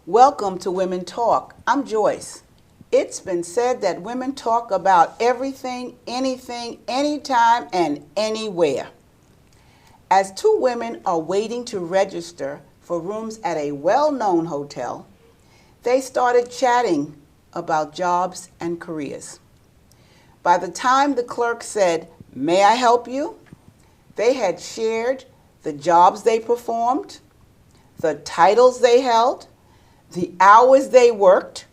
Welcome to Women Talk. I'm Joyce. It's been said that women talk about everything, anything, anytime, and anywhere. As two women are waiting to register for rooms at a well-known hotel, they started chatting about jobs and careers. By the time the clerk said, "May I help you?" they had shared the jobs they performed, the titles they held, the hours they worked,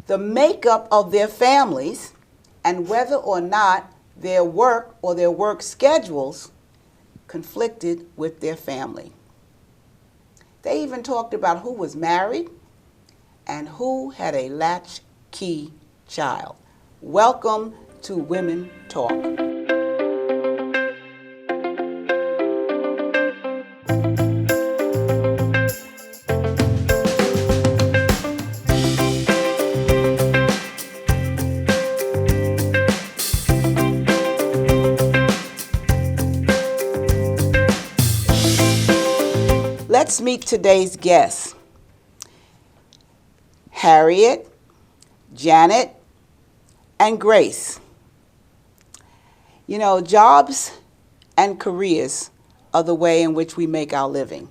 the makeup of their families, and whether or not their work or their work schedules conflicted with their family. They even talked about who was married and who had a latchkey child. Welcome to Women Talk. Let's meet today's guests. Harriet, Janet, and Grace. You know, jobs and careers are the way in which we make our living.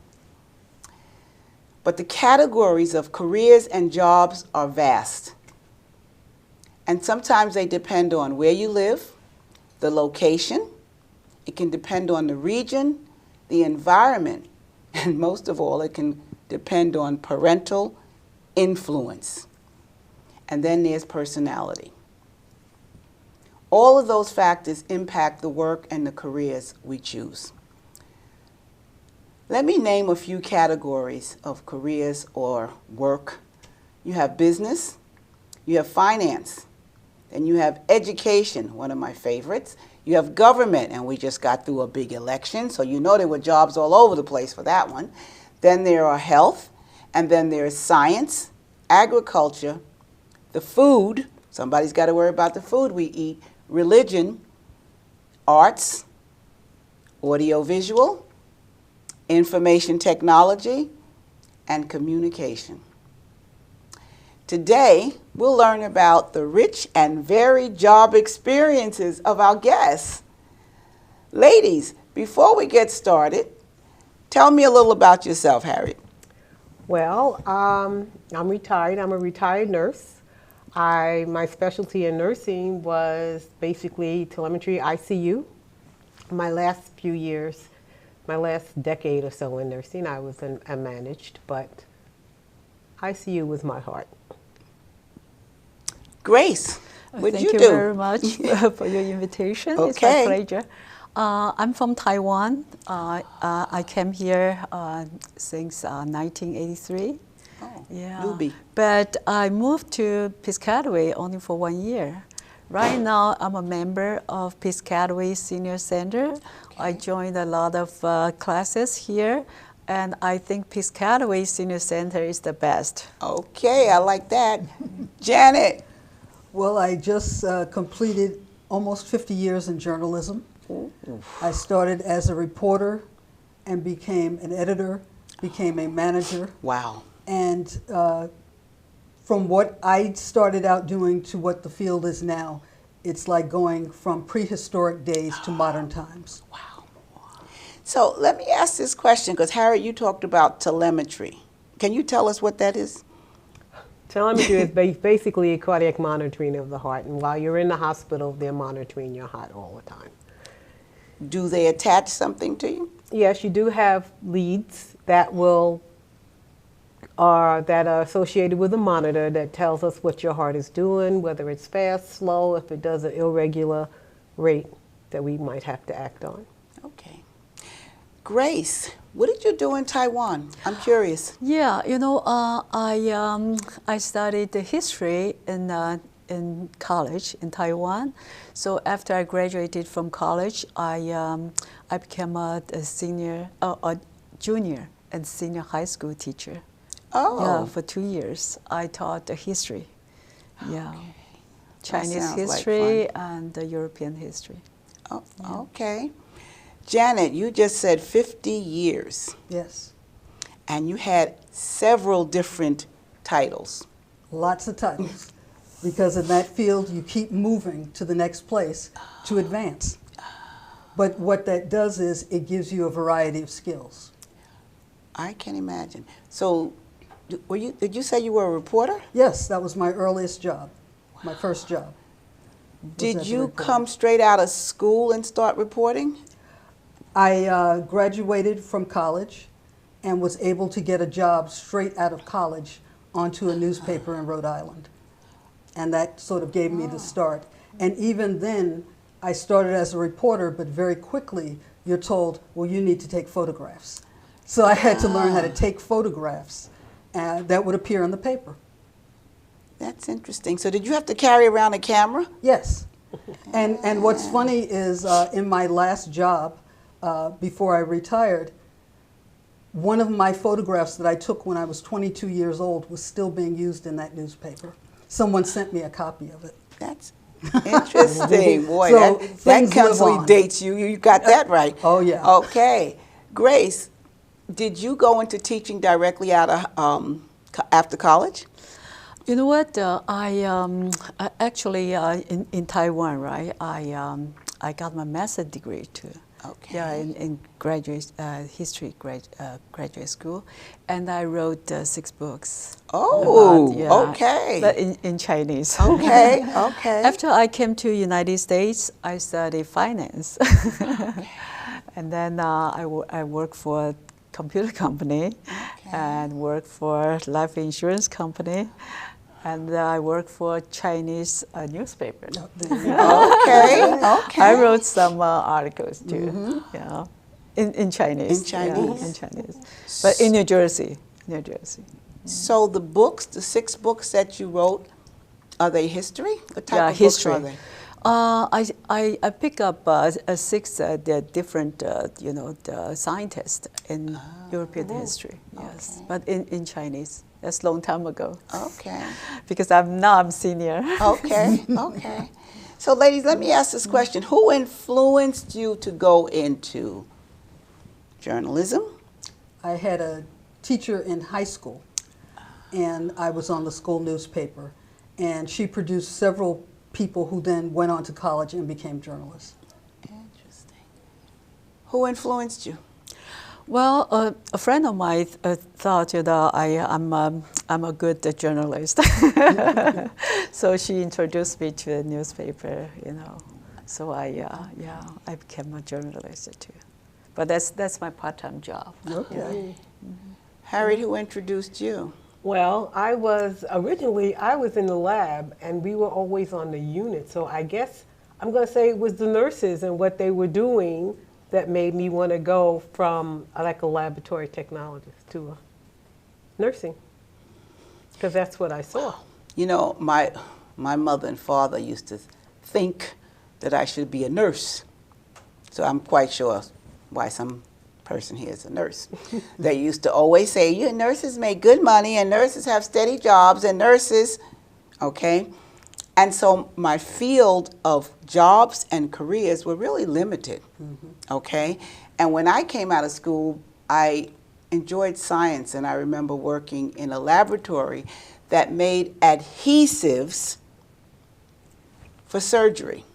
But the categories of careers and jobs are vast. And sometimes they depend on where you live, the location. It can depend on the region, the environment, and most of all, it can depend on parental influence. And then there's personality. All of those factors impact the work and the careers we choose. Let me name a few categories of careers or work. You have business, you have finance, then you have education, one of my favorites. You have government, and we just got through a big election, so you know there were jobs all over the place for that one. Then there are health, and then there is science, agriculture, the food, somebody's got to worry about the food we eat, religion, arts, audiovisual, information technology, and communication. Today, we'll learn about the rich and varied job experiences of our guests. Ladies, before we get started, tell me a little about yourself, Harriet. Well, I'm retired. I'm a retired nurse. My specialty in nursing was basically telemetry ICU. My last few years, my last decade or so in nursing, I was managed, but ICU was my heart. Grace, what do you do? Thank you very much for your invitation. Okay. It's my pleasure. I'm from Taiwan. I came here since 1983. Oh, yeah. newbie. But I moved to Piscataway only for 1 year. Right now, I'm a member of Piscataway Senior Center. Okay. I joined a lot of classes here, and I think Piscataway Senior Center is the best. Okay, I like that. Janet. Well, I just completed almost 50 years in journalism. I started as a reporter and became an editor, became a manager. Wow. And from what I started out doing to what the field is now, it's like going from prehistoric days to modern times. Wow. So let me ask this question, because Harriet, you talked about telemetry. Can you tell us what that is? Telemetry is basically cardiac monitoring of the heart, and while you're in the hospital, they're monitoring your heart all the time. Do they attach something to you? Yes, you do have leads that are associated with a monitor that tells us what your heart is doing, whether it's fast, slow, if it does an irregular rate that we might have to act on. Okay. Grace, what did you do in Taiwan? I'm curious. Yeah, you know, I studied the history in college in Taiwan. So after I graduated from college, I became a junior and senior high school teacher. Oh. Yeah, for 2 years. I taught the history. Yeah. Okay. Chinese sounds like history fun. and European history. Oh, okay. Janet, you just said 50 years. Yes. And you had several different titles? Lots of titles. Because in that field, you keep moving to the next place to advance. But what that does is it gives you a variety of skills. I can imagine. So, did you say you were a reporter? Yes, that was my earliest job, my first job. Did as a you reporter. come straight out of school and start reporting? I graduated from college and was able to get a job straight out of college onto a newspaper in Rhode Island. And that sort of gave me the start. And even then, I started as a reporter, but very quickly you're told, well, you need to take photographs. So I had to learn how to take photographs that would appear in the paper. That's interesting. So did you have to carry around a camera? Yes. And what's funny is in my last job, before I retired, one of my photographs that I took when I was 22 years old was still being used in that newspaper. Someone sent me a copy of it. That's interesting. Boy, So that things live constantly on. dates you. You got that right. Oh, yeah. Okay. Grace, did you go into teaching directly out of after college? You know what? I actually in Taiwan, right? I got my master's degree too. Okay. Yeah, in graduate history graduate school, and I wrote 6 books. Oh, about, okay. But in Chinese. Okay, okay. After I came to United States, I studied finance, and then I worked for a computer company, and worked for life insurance company. And I work for Chinese newspaper. Okay, okay. I wrote some articles too, yeah, in Chinese. In Chinese. Yeah, in Chinese, but in New Jersey, New Jersey. So the books, the 6 books that you wrote, are they history? What type Yeah, of history. books are they? I pick up 6 the different the scientists in European history. Yes, but in Chinese. That's a long time ago. Okay. Because I'm senior. Okay, okay. So ladies, let me ask this question. Who influenced you to go into journalism? I had a teacher in high school, and I was on the school newspaper, and she produced several people who then went on to college and became journalists. Interesting. Who influenced you? Well, a friend of mine thought I'm a good journalist, so she introduced me to the newspaper. So I became a journalist too. But that's my part-time job. Okay. Harriet, who introduced you? Well, I was in the lab, and we were always on the unit. So I guess I'm going to say it was the nurses and what they were doing that made me want to go from like a laboratory technologist to nursing, because that's what I saw. You know, my mother and father used to think that I should be a nurse. So I'm quite sure why some person here is a nurse. They used to always say, you nurses make good money, and nurses have steady jobs, and nurses, okay? And so my field of jobs and careers were really limited, okay? And when I came out of school, I enjoyed science, and I remember working in a laboratory that made adhesives for surgery.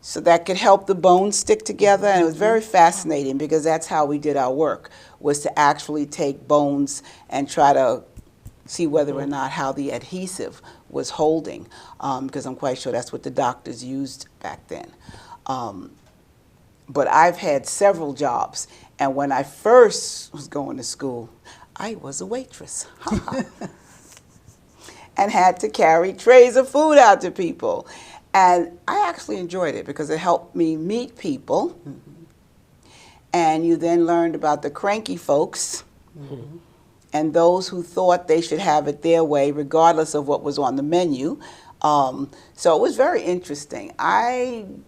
So that could help the bones stick together, and it was very fascinating because that's how we did our work, was to actually take bones and try to see whether or not how the adhesive was holding, because I'm quite sure that's what the doctors used back then. But I've had several jobs, and when I first was going to school, I was a waitress. And had to carry trays of food out to people. And I actually enjoyed it because it helped me meet people. And you then learned about the cranky folks and those who thought they should have it their way regardless of what was on the menu. So it was very interesting. And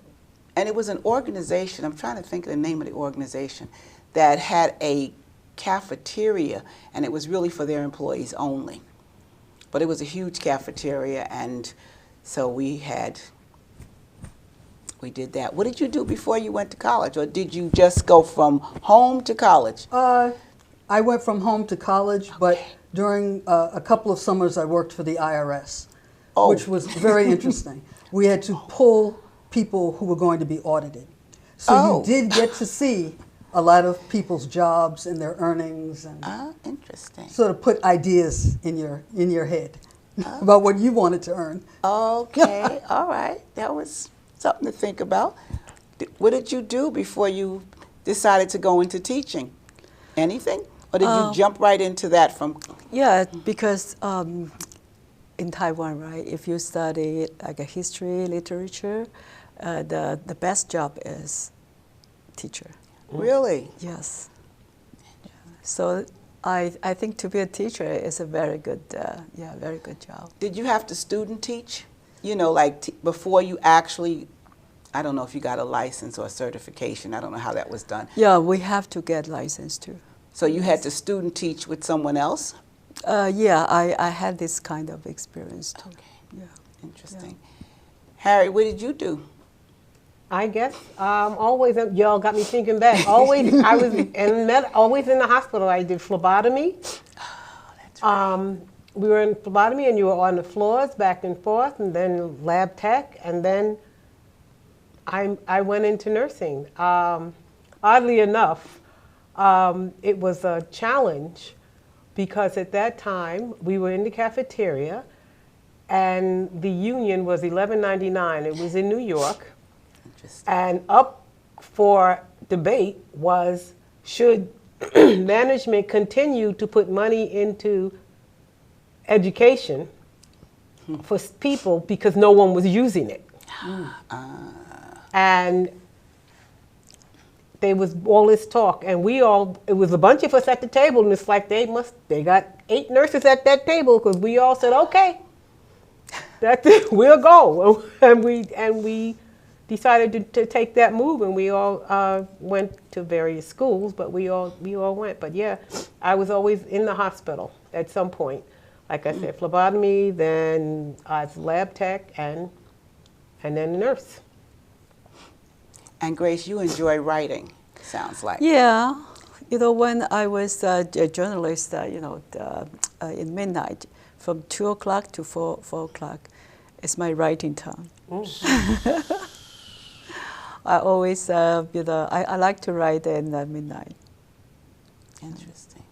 it was an organization, I'm trying to think of the name of the organization, that had a cafeteria, and it was really for their employees only. But it was a huge cafeteria, and so we did that. What did you do before you went to college, or did you just go from home to college? I went from home to college, but during a couple of summers I worked for the IRS, Oh. which was very interesting. We had to pull people who were going to be audited. So Oh. you did get to see a lot of people's jobs and their earnings and Interesting. sort of put ideas in your head about what you wanted to earn. Okay, all right. That was something to think about. What did you do before you decided to go into teaching? Anything? Or did you jump right into that from? Yeah, because in Taiwan, right, if you study like a history, literature, the best job is teacher. Really? Yes. So I think to be a teacher is a very good, very good job. Did you have to student teach? You know, like before you actually, I don't know if you got a license or a certification. I don't know how that was done. Yeah, we have to get license too. So you had to student teach with someone else? Yeah, I had this kind of experience too. Okay. Yeah. Interesting. Harry, what did you do? I guess always y'all got me thinking back. Always I was always in the hospital. I did phlebotomy. That's right. We were in phlebotomy, and you were on the floors back and forth, and then lab tech, and then I went into nursing. Oddly enough, it was a challenge because at that time we were in the cafeteria, and the union was $11.99. It was in New York. And up for debate was, should management continue to put money into education for people because no one was using it? And there was all this talk, and it was a bunch of us at the table, and it's like they got 8 nurses at that table because we all said, okay, that's it, we'll go. And we decided to take that move, and we all went to various schools, but we all went. But yeah, I was always in the hospital at some point. Like I said, phlebotomy, then I was lab tech, and then nurse. And Grace, you enjoy writing, sounds like. Yeah, you know, when I was a journalist, in midnight, from 2 o'clock to 4 o'clock, it's my writing time. I always, I like to write in midnight. Interesting.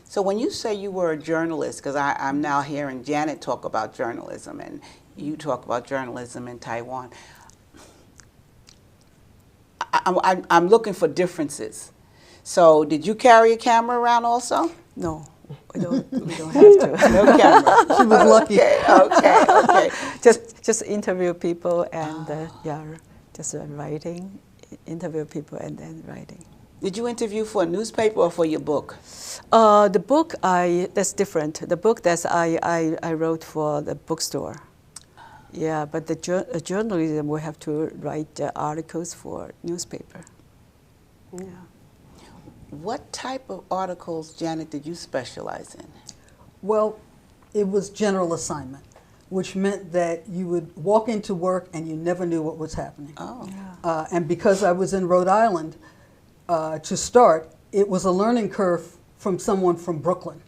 So when you say you were a journalist, because I'm now hearing Janet talk about journalism, and you talk about journalism in Taiwan, I'm looking for differences. So did you carry a camera around also? No, we don't have to. No camera. She was lucky. Okay. Just interview people and just writing, interview people and then writing. Did you interview for a newspaper or for your book? The book that's different. The book that I wrote for the bookstore. Yeah, but the journalism we have to write articles for newspaper. Yeah. What type of articles, Janet, did you specialize in? Well, it was general assignment, which meant that you would walk into work and you never knew what was happening. Oh. Yeah. And because I was in Rhode Island, to start, it was a learning curve from someone from Brooklyn.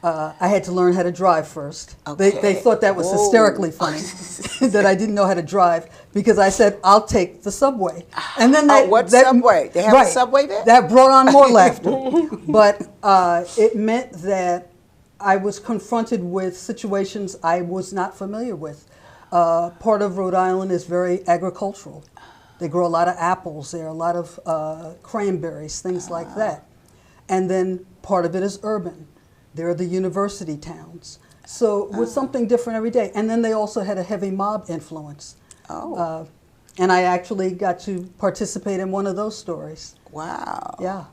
I had to learn how to drive first. Okay. They thought that was Whoa. hysterically funny, that I didn't know how to drive, because I said, I'll take the subway. And then What subway? They have a subway there? That brought on more laughter. But it meant that I was confronted with situations I was not familiar with. Part of Rhode Island is very agricultural. They grow a lot of apples. There are a lot of cranberries, things like that. And then part of it is urban. There are the university towns. So it was something different every day. And then they also had a heavy mob influence. Oh. And I actually got to participate in one of those stories. Wow. Yeah.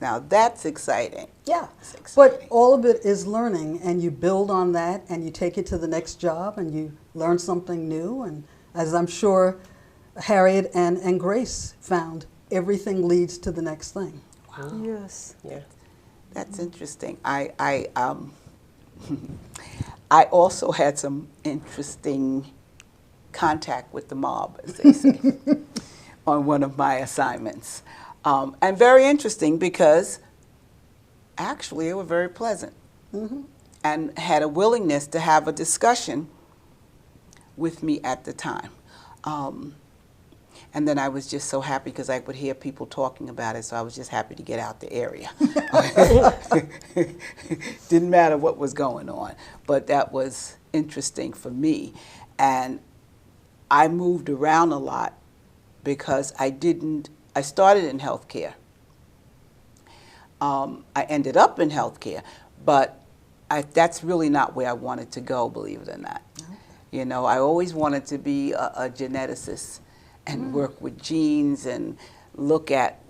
Now that's exciting. Yeah. That's exciting. But all of it is learning, and you build on that, and you take it to the next job, and you learn something new. And as I'm sure Harriet and Grace found, everything leads to the next thing. Wow. Yes. Yeah. That's interesting. I also had some interesting contact with the mob, as they say, on one of my assignments. And very interesting because actually they were very pleasant. and had a willingness to have a discussion with me at the time. And then I was just so happy because I would hear people talking about it, so I was just happy to get out the area. Didn't matter what was going on, but that was interesting for me. And I moved around a lot because I started in healthcare. I ended up in healthcare, but that's really not where I wanted to go, believe it or not. Okay. You know, I always wanted to be a geneticist and work with genes and look at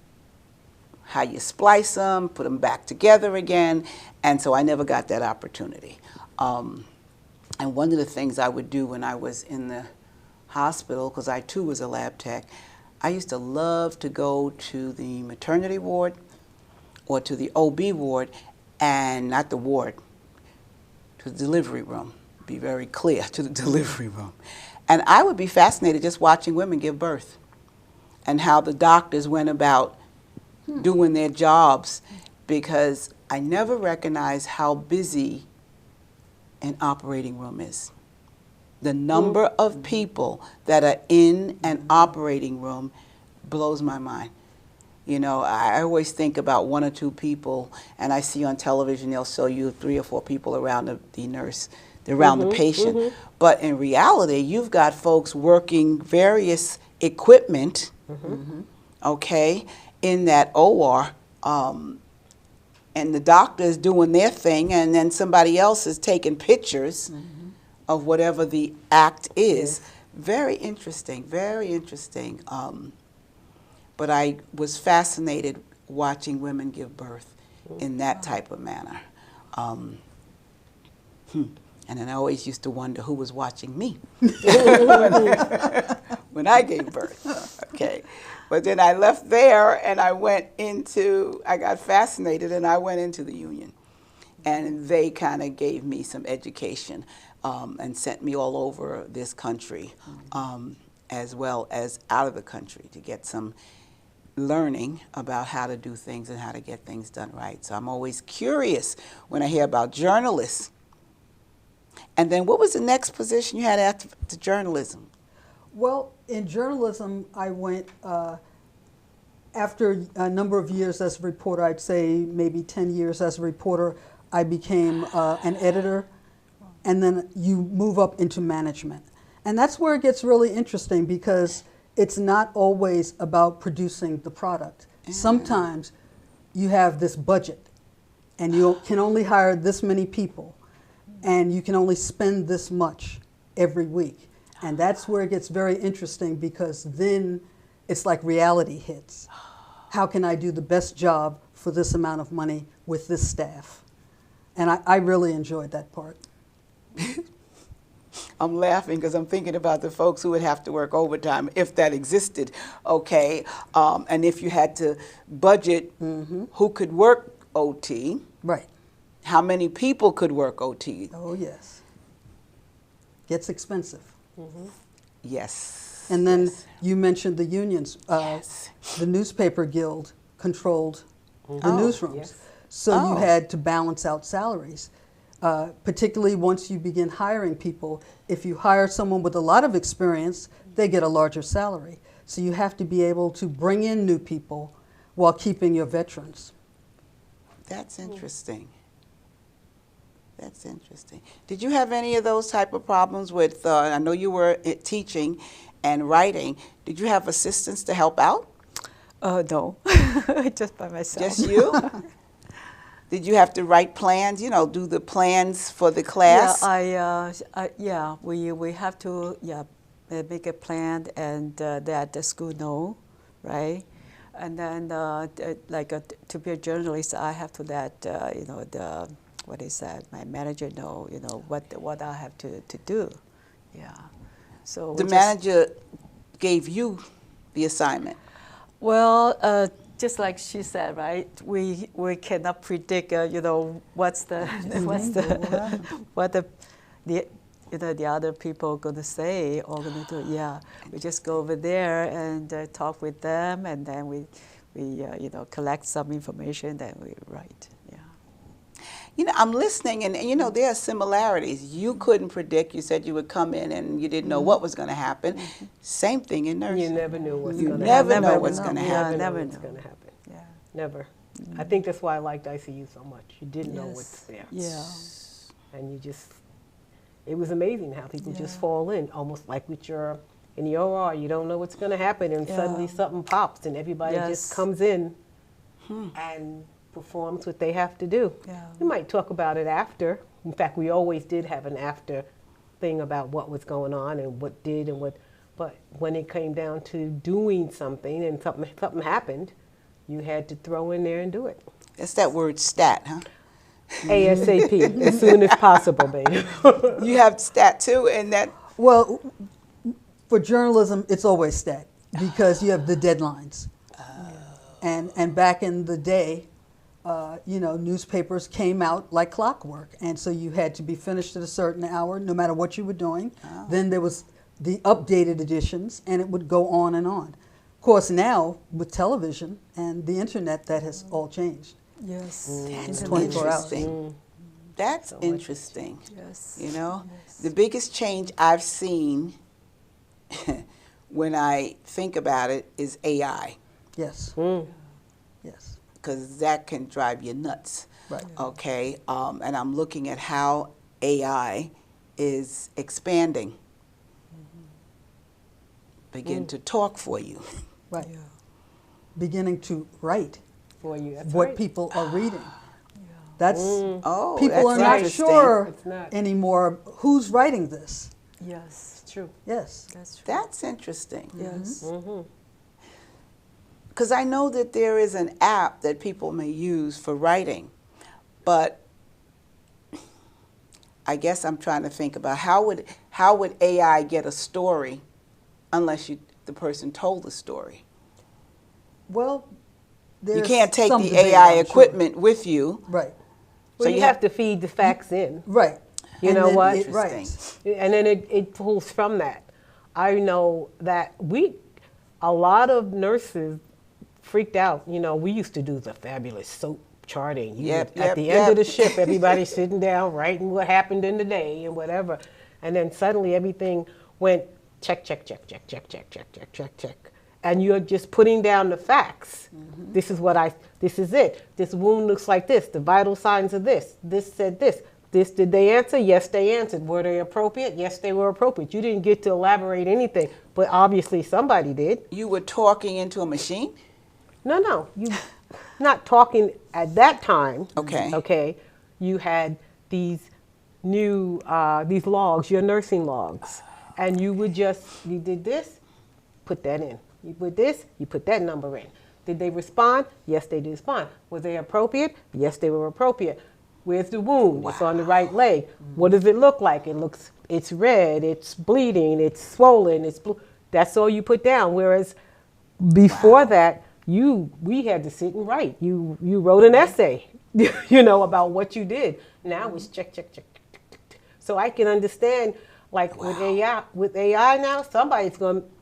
how you splice them, put them back together again, and so I never got that opportunity. And one of the things I would do when I was in the hospital, because I too was a lab tech, I used to love to go to the maternity ward or to the OB ward, and not the ward, to the delivery room. Be very clear, to the delivery room. And I would be fascinated just watching women give birth and how the doctors went about doing their jobs, because I never recognized how busy an operating room is. The number of people that are in an operating room blows my mind. You know, I always think about one or two people, and I see on television they'll show you 3 or 4 people around the nurse, around the patient. But in reality, you've got folks working various equipment, okay, in that OR, and the doctor is doing their thing, and then somebody else is taking pictures of whatever the act is. Very interesting, very interesting. But I was fascinated watching women give birth in that type of manner. And then I always used to wonder who was watching me when I gave birth. Okay. But then I left there and I got fascinated and I went into the union. And they kind of gave me some education and sent me all over this country, as well as out of the country, to get some learning about how to do things and how to get things done right. So I'm always curious when I hear about journalists. And then what was the next position you had after journalism? Well, in journalism, I went, after a number of years as a reporter, I'd say maybe 10 years as a reporter, I became an editor, and then you move up into management. And that's where it gets really interesting, because it's not always about producing the product. Sometimes you have this budget, and you can only hire this many people, and you can only spend this much every week. And that's where it gets very interesting, because then it's like reality hits. How can I do the best job for this amount of money with this staff? And I really enjoyed that part. I'm laughing because I'm thinking about the folks who would have to work overtime, if that existed, okay? And if you had to budget who could work OT. Right. How many people could work OT? Oh, yes. Gets expensive. Yes. And then yes. you mentioned the unions. Yes. The newspaper guild controlled the newsrooms. Yes. So you had to balance out salaries. Particularly once you begin hiring people, if you hire someone with a lot of experience, they get a larger salary. So you have to be able to bring in new people while keeping your veterans. That's interesting. That's interesting. Did you have any of those type of problems with, I know you were teaching and writing, did you have assistants to help out? No, just by myself. Just you? Did you have to write plans, you know, do the plans for the class? Yeah, we have to make a plan and that the school know, right? And then to be a journalist, I have to let you know, what is that? My manager know, you know, what I have to do. Yeah. So the manager gave you the assignment. Well, just like she said, right? We cannot predict, you know, what the other people going to say or going to do. Yeah, we just go over there and talk with them, and then we you know, collect some information, then we write. Yeah. You know, I'm listening, and you know, there are similarities. You couldn't predict. You said you would come in, and you didn't know what was going to happen. Same thing in nursing. You never knew what's You going to never happen. know what's going to Yeah, happen. never what's know. going to happen. Yeah. Never. I think that's why I liked ICU so much. You didn't know what's there. Yeah. And you just, it was amazing how people just Yeah. fall in, almost like with your, in the OR, you don't know what's going to happen, and suddenly Yeah. something pops, and everybody Yes. just comes in and performs what they have to do. Yeah. We might talk about it after. In fact, we always did have an after thing about what was going on and what did and what, but when it came down to doing something and something happened, you had to throw in there and do it. It's that word stat, huh? ASAP, as soon as possible, baby. You have stat too, and that Well, for journalism, it's always stat because you have the deadlines. And back in the day, you know, newspapers came out like clockwork, and so you had to be finished at a certain hour, no matter what you were doing. Then there was the updated editions, and it would go on and on. Of course, now with television and the internet, that has all changed. Yes. that's 24 hours. interesting. That's interesting. Yes. You know, the biggest change I've seen when I think about it is AI, Yes. Yes. because that can drive you nuts. Right. Okay, and I'm looking at how AI is expanding. Begin to talk for you. Right. Yeah. Beginning to write For you, that's what right. people are reading. That's Oh, people that's are not interesting. sure It's not. anymore who's writing this. Yes. It's true. Yes. That's true. That's interesting. Yes. Because I know that there is an app that people may use for writing, but I guess I'm trying to think about how would AI get a story unless the person told the story. Well, You there's can't take some the debate, AI I'm sure. equipment with you. Right. Well, So you you have have- to feed the facts in. Right. You And know then what? It Interesting. writes. And then it pulls from that. I know that a lot of nurses freaked out. You know, we used to do the fabulous soap charting. At the end of the shift, everybody's sitting down writing what happened in the day and whatever. And then suddenly everything went check, check, check, check, check, check, check, check, check, check. And you're just putting down the facts. This is it. This wound looks like this. The vital signs of this. This said this. This, did they answer? Yes, they answered. Were they appropriate? Yes, they were appropriate. You didn't get to elaborate anything, but obviously somebody did. You were talking into a machine? No, you not talking at that time. Okay. Okay, you had these new these logs, your nursing logs, and you did this, put that in. You put this, you put that number in. Did they respond? Yes, they did respond. Were they appropriate? Yes, they were appropriate. Where's the wound? It's on the right leg. What does it look like? It's red, it's bleeding, it's swollen, it's blue. That's all you put down. Whereas before that, we had to sit and write. You wrote an essay, you know, about what you did. Now it's check, check, check, check, check, check. So I can understand, like with AI now,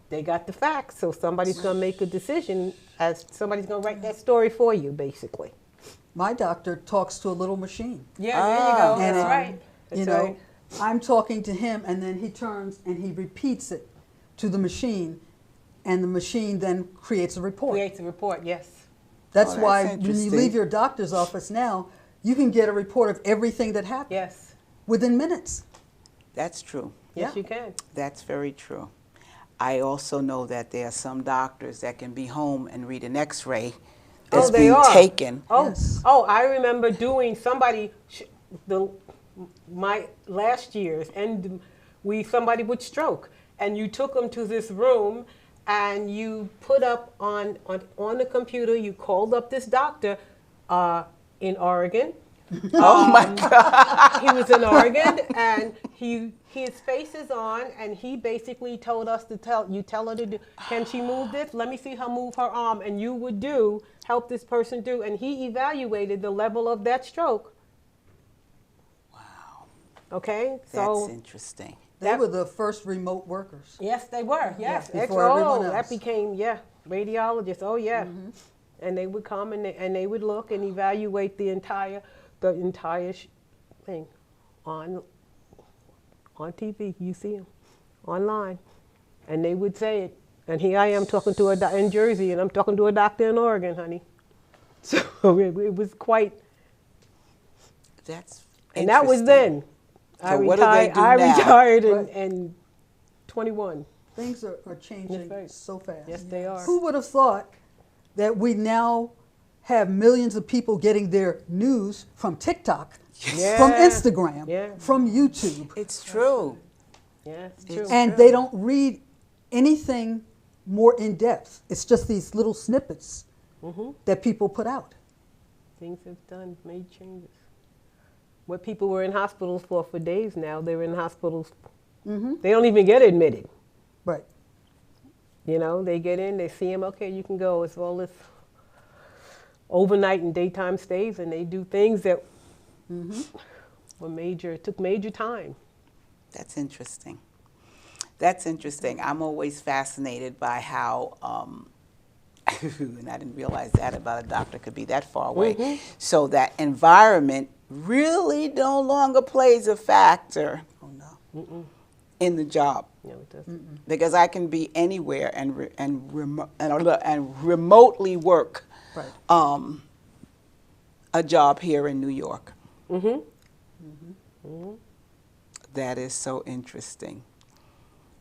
they got the facts, so somebody's gonna make a decision as somebody's gonna write that story for you, basically. My doctor talks to a little machine. Yeah, there you go. And, That's right. That's you know, right. I'm talking to him, and then he turns and he repeats it to the machine, and the machine then creates a report. Creates a report, yes. That's Oh, that's why when you interesting. leave your doctor's office now, you can get a report of everything that happened Yes. within minutes. That's true. Yes, Yeah. you can. That's very true. I also know that there are some doctors that can be home and read an X-ray that's they being are. taken. Oh, Yes. I remember doing my last year's, and somebody would stroke, and you took them to this room, and you put up on the computer. You called up this doctor in Oregon. Oh my God. He was in Oregon, and his face is on, and he basically told us to tell her to do. Can she move this? Let me see her move her arm, and you would help this person do, and he evaluated the level of that stroke. Wow. Okay, That's so interesting. They were the first remote workers. yes, they were. Yes, before everyone that else. became radiologists. Oh yeah, and they would come and they would look and evaluate the entire the entire thing on TV. You see them online, and they would say it. And here I am talking to in Jersey, and I'm talking to a doctor in Oregon, honey. So it was quite. That's And that was interesting. then. So what do they do I now? retired Right. in 21. Things are changing That's right. so fast. Yes, they are. Who would have thought that we now have millions of people getting their news from TikTok, Yeah. from Instagram, Yeah. from YouTube, It's true. Yeah, it's It's true. and they don't read anything more in depth. It's just these little snippets that people put out. Things have made changes. What people were in hospitals for days now, they're in hospitals. They don't even get admitted. Right. You know, they get in, they see them, okay, you can go. It's all this overnight and daytime stays, and they do things that took major time. That's interesting. That's interesting. I'm always fascinated by how, and I didn't realize that about a doctor could be that far away. So that environment really no longer plays a factor Oh no. in the job. No, it doesn't. Because I can be anywhere and remotely work Right. a job here in New York. That is so interesting.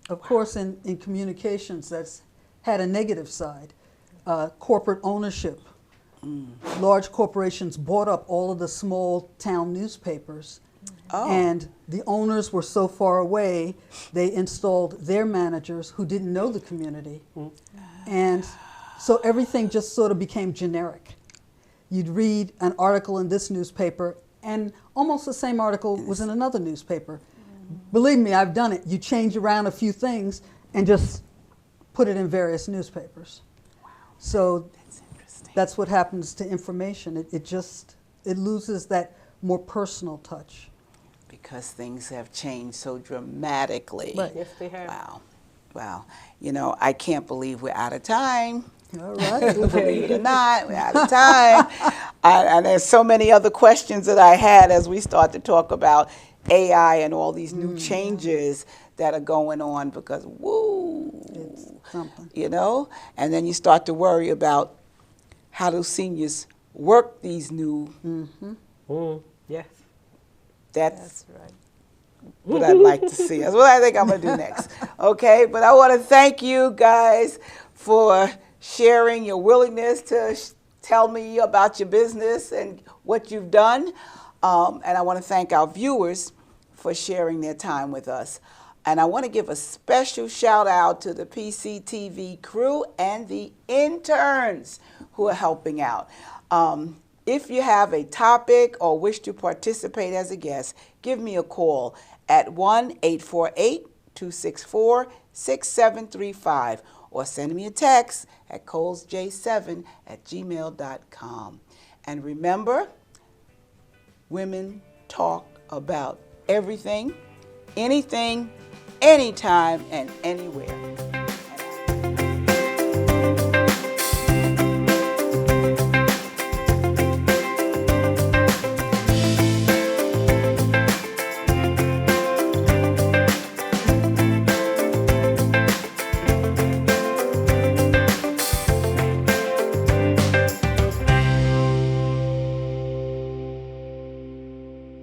Of course, in communications, that's had a negative side. Corporate ownership. Large corporations bought up all of the small town newspapers, and the owners were so far away, they installed their managers who didn't know the community. And so everything just sort of became generic. You'd read an article in this newspaper, and almost the same article was in another newspaper. Believe me, I've done it. You change around a few things and just put it in various newspapers. So That's interesting. that's what happens to information. It loses that more personal touch. Because things have changed so dramatically. Right. Yes, they have. Wow. Wow. You know, I can't believe we're out of time. All right. Believe it or not, we're out of time. And there's so many other questions that I had as we start to talk about AI and all these new changes that are going on because, woo, It's something. you know? And then you start to worry about how do seniors work these new, Yes. that's right. what I'd like to see. That's what I think I'm going to do next. Okay, but I want to thank you guys for sharing your willingness to tell me about your business and what you've done. And I want to thank our viewers for sharing their time with us. And I want to give a special shout out to the PCTV crew and the interns who are helping out. If you have a topic or wish to participate as a guest, give me a call at 1-848-264-6735 or send me a text at colesj7@gmail.com. And remember, women talk about everything, anything, anytime, and anywhere.